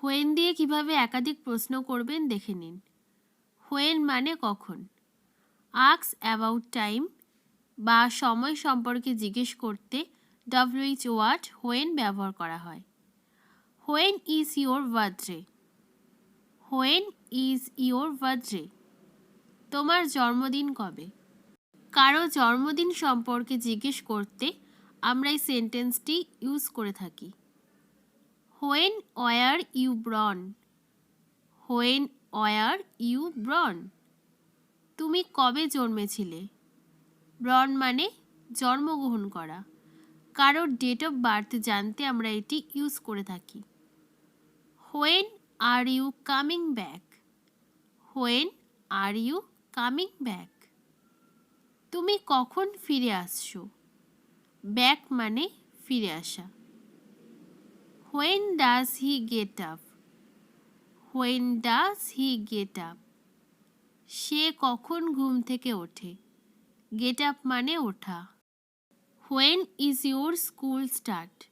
When দিয়ে কিভাবে একাধিক প্রশ্ন করবেন দেখে নিন। হোয়েন মানে কখন। আস্ক অ্যাবাউট টাইম বা সময় সম্পর্কে জিজ্ঞেস করতে WH ওয়ার্ড হোয়েন ব্যবহার করা হয়। When is your birthday. When is your birthday. তোমার জন্মদিন কবে। কারো জন্মদিন সম্পর্কে জিজ্ঞেস করতে আমরা এই সেন্টেন্সটি ইউজ করে থাকি। When were you born. When were you born. তুমি কবে জন্মেছিলে। ব্রন মানে জন্মগ্রহণ করা। কারোর ডেট অফ বার্থ জানতে আমরা এটি ইউজ করে থাকি। When are you coming back. When are you coming back. তুমি কখন ফিরে আসছো। ব্যাক মানে ফিরে আসা। When does he get up. When does he get up. সে কখন ঘুম থেকে ওঠে। গেট আপ মানে ওঠা। When is your school start.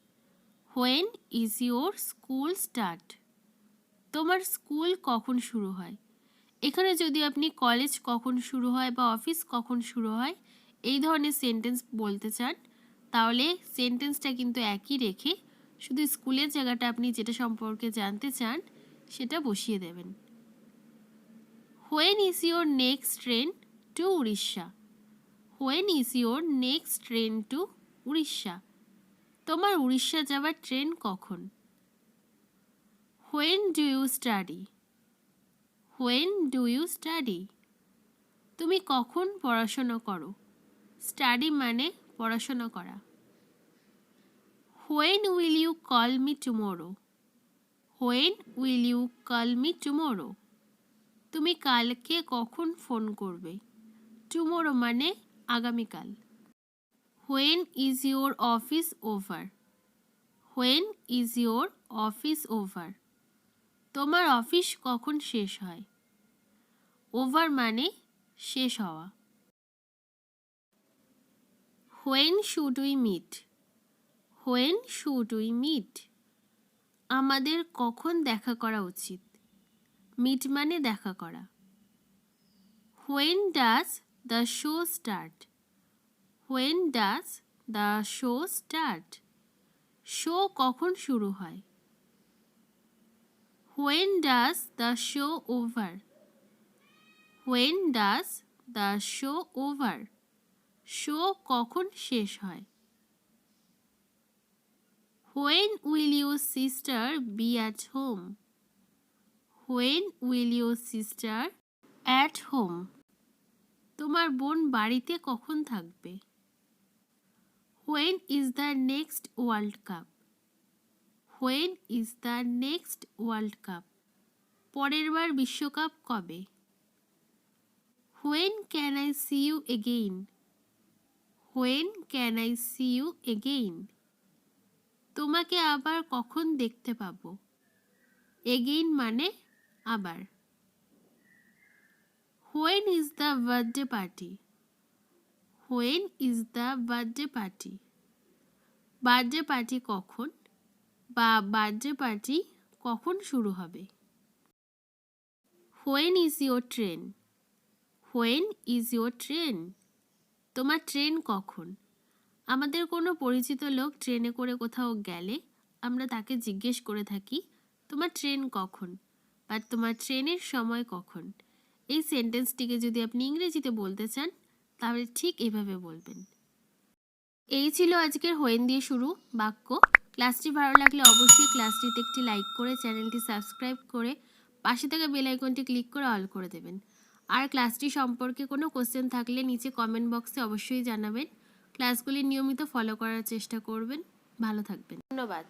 When is your school start. তোমার স্কুল কখন শুরু হয়। এখানে যদি আপনি কলেজ কখন শুরু হয় বা অফিস কখন শুরু হয় এই ধরনের সেন্টেন্স বলতে চান তাহলে সেন্টেন্সটা কিন্তু একই রেখে শুধু স্কুলের জায়গাটা আপনি যেটা সম্পর্কে জানতে চান সেটা বসিয়ে দেবেন। When is your next train to Orissa. When is your next train to Orissa. তোমার উড়িষ্যা যাওয়ার ট্রেন কখন। When do you study. When do you study. তুমি কখন পড়াশোনা করো। স্টাডি মানে পড়াশোনা করা। When will you call me tomorrow. When will you call me tomorrow. তুমি কালকে কখন ফোন করবে। টুমোরো মানে আগামীকাল। When is your office over. When is your office over. তোমার অফিস কখন শেষ হয়। ওভার মানে শেষ হওয়া। When should we meet. When should we meet. আমাদের কখন দেখা করা উচিত। মিট মানে দেখা করা। When does the show start. When does the show start. Show কখন শুরু হয়। When does the show over. When does the show over. Show কখন শেষ হয়। When will your sister be at home. When will your sister at home. তোমার বোন বাড়িতে কখন থাকবে। When is the next world cup. When is the next world cup. পরের বার বিশ্বকাপ কবে। When can I see you again. When can I see you again. তোমাকে আবার কখন দেখতে পাবো। এগেইন মানে আবার। When is the birthday party. When is the birthday party. Birthday party কখন বা বার্থডে পার্টি কখন শুরু হবে। When is your train. When is your train. তোমার ট্রেন কখন। আমাদের কোনো পরিচিত লোক ট্রেনে করে কোথাও গেলে আমরা তাকে জিজ্ঞেস করে থাকি তোমার ট্রেন কখন বা তোমার ট্রেনের সময় কখন। এই সেন্টেন্সটিকে যদি আপনি ইংরেজিতে বলতে চান তাহলে ঠিক এইভাবে বলবেন। এই ছিল আজকের হোয়েন দিয়ে শুরু বাক্য। ক্লাসটি ভালো লাগলে অবশ্যই ক্লাসটিতে একটি লাইক করে চ্যানেলটি সাবস্ক্রাইব করে পাশে থাকা বেল আইকনটি ক্লিক করে অল করে দেবেন। আর ক্লাসটি সম্পর্কে কোনো কোশ্চেন থাকলে নিচে কমেন্ট বক্সে অবশ্যই জানাবেন। ক্লাসগুলি নিয়মিত ফলো করার চেষ্টা করবেন। ভালো থাকবেন। ধন্যবাদ।